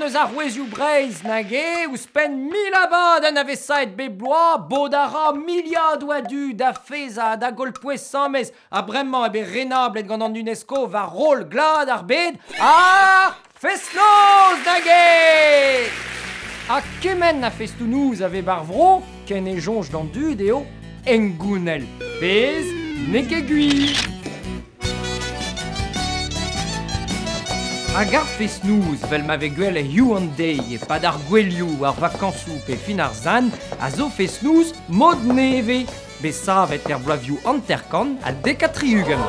eus ar wezioù Breizh nage, ouz pen 1000 abad an avesaet bebloa, bodara miliad oa du da feza da golpouez sammez a bremañ ebe renablet gant an UNESCO va rol glad ar bed ar festnoz nage! Ha kemen na festounouz ave bar vro, ken e jonj d'an dud eo engounel. Pez, nek egui. Hag ar festnouz vel ma gwell e you an day e pad ar gwelioù ar vakañsoù pe fin ar zan a zo festnouz mod neve be savet er bloavioù anterkan a dekatriugen.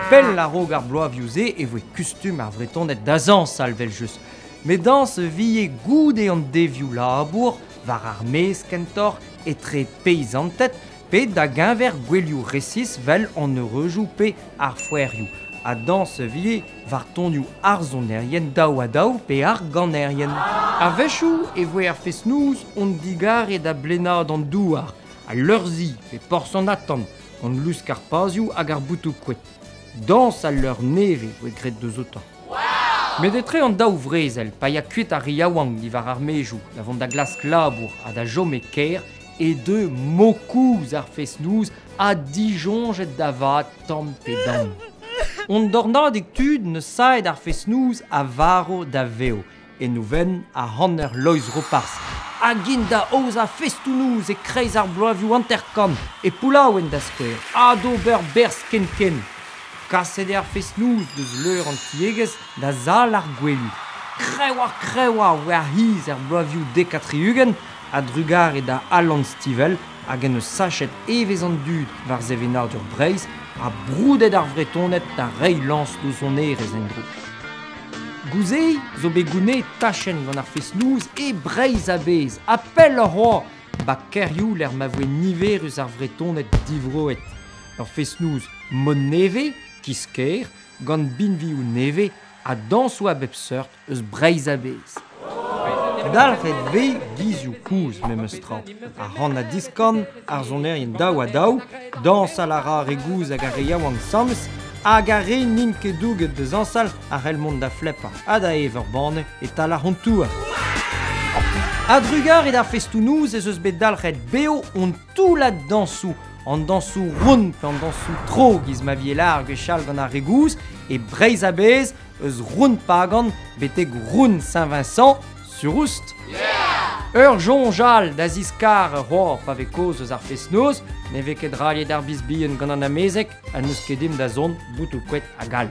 Pell a rog ar bloavioù ze e voe kustum ar vretonet da zañsal vel just. Me dans se vie goude an devioù labour var ar mez kentor e tre peizantet pe da ginver gwelioù resis vel an eurejou pe ar fouerioù. A dans se vie var tonioù arzonerien daou a daou pe ar ganerien. A vechou e voe ar festnouz on digare da blenad an douar, a leurzi pe porson atan, on lusk ar pazioù hag ar boutou kouet. Dans a leur neve voe gret deus otan. Met etre an daou vrezel, pa ya kuit ar riaouang di var ar mejou, da vont da glask labour a da jome ker, e de mokouz ar festnouz a dijonjet da vat tamm pe dam. On dornad eg tud ne saet ar festnouz a varo da veo, e nou ven a hanner loiz ropars. Hag-in da oz a festounouz e kreiz ar bloavioù anterkan, e poulaouen da skwer, a d'ober berz ken-ken. Kaset ar festnouz deus leur an tiegez da zal ar gwelioù. Krewar war hiz ar bloavioù dekatriugen, a drugar e da alan stivel, hag en eus sachet evez an dud var zevenad ur Breizh, a broudet ar vretonet da reiñ lans deus on erez en dro. Gouzei zo bet gounet tachen gant ar festnouz e Breizh a bez, a pell ar roi, ba kerioù l'er ma voe niver eus ar vretonet divroet. Ur festnouz mod neve, kisker, gant binvioù neve, a dansou a bep seurt eus Breizh a bez. Dalc'het vez gizioù kouz mem eus tra. A ran a diskan, ar zonerien daou a daou, dans a lara regouz hag a reiaouang samz, hag a re nim ket douget deus ansal ar helmont da flepa, a da ev ur bane et tal ar hontoua. A drugar et ar festounouz ez eus bet dalc'het beo on toulat dansou, an dansou roun pe an dansou tro giz ma vie larg e chal gant ar regouz, e Breizh a bez eus roun pagan betek roun Saint-Vincent, sur oust. Ur jonjal da ziskar roi pa ve koz eus ar festnoz, ne ve ket raliet ar bizbien gant an amezek, a neus ket dim da zon boutou kouet a gal.